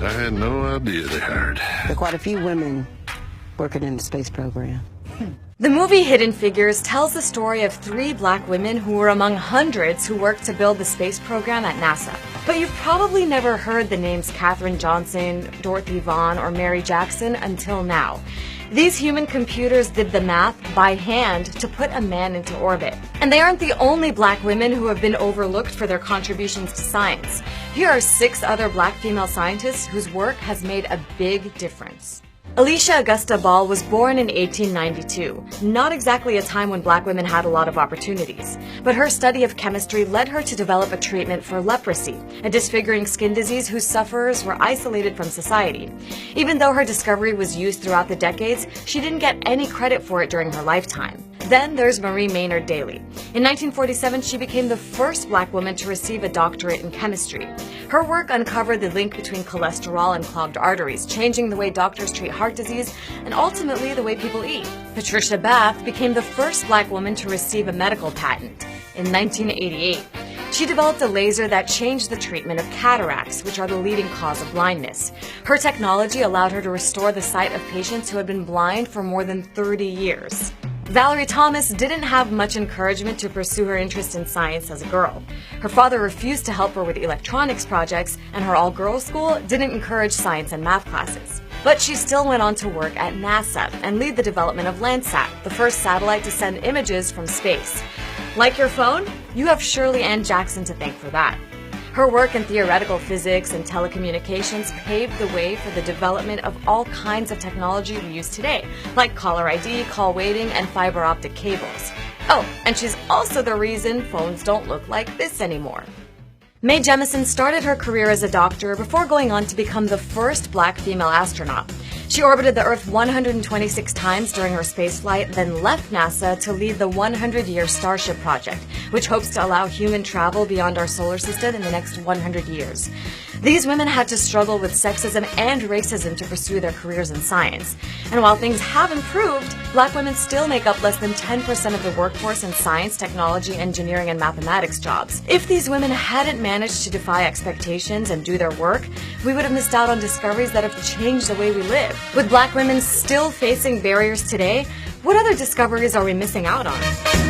I had no idea they hired. There are quite a few women working in the space program. The movie Hidden Figures tells the story of 3 black women who were among hundreds who worked to build the space program at NASA. But you've probably never heard the names Katherine Johnson, Dorothy Vaughan, or Mary Jackson until now. These human computers did the math by hand to put a man into orbit. And they aren't the only black women who have been overlooked for their contributions to science. Here are 6 other black female scientists whose work has made a big difference. Alicia Augusta Ball was born in 1892, not exactly a time when black women had a lot of opportunities. But her study of chemistry led her to develop a treatment for leprosy, a disfiguring skin disease whose sufferers were isolated from society. Even though her discovery was used throughout the decades, she didn't get any credit for it during her lifetime. Then there's Marie Maynard Daly. In 1947, she became the first black woman to receive a doctorate in chemistry. Her work uncovered the link between cholesterol and clogged arteries, changing the way doctors treat heart disease and ultimately the way people eat. Patricia Bath became the first black woman to receive a medical patent in 1988. She developed a laser that changed the treatment of cataracts, which are the leading cause of blindness. Her technology allowed her to restore the sight of patients who had been blind for more than 30 years. Valerie Thomas didn't have much encouragement to pursue her interest in science as a girl. Her father refused to help her with electronics projects, and her all-girls school didn't encourage science and math classes. But she still went on to work at NASA and lead the development of Landsat, the first satellite to send images from space. Like your phone? You have Shirley Ann Jackson to thank for that. Her work in theoretical physics and telecommunications paved the way for the development of all kinds of technology we use today, like caller ID, call waiting, and fiber optic cables. Oh, and she's also the reason phones don't look like this anymore. Mae Jemison started her career as a doctor before going on to become the first black female astronaut. She orbited the Earth 126 times during her spaceflight, then left NASA to lead the 100-year Starship project, which hopes to allow human travel beyond our solar system in the next 100 years. These women had to struggle with sexism and racism to pursue their careers in science. And while things have improved, black women still make up less than 10% of the workforce in science, technology, engineering, and mathematics jobs. If these women hadn't managed to defy expectations and do their work, we would have missed out on discoveries that have changed the way we live. With black women still facing barriers today, what other discoveries are we missing out on?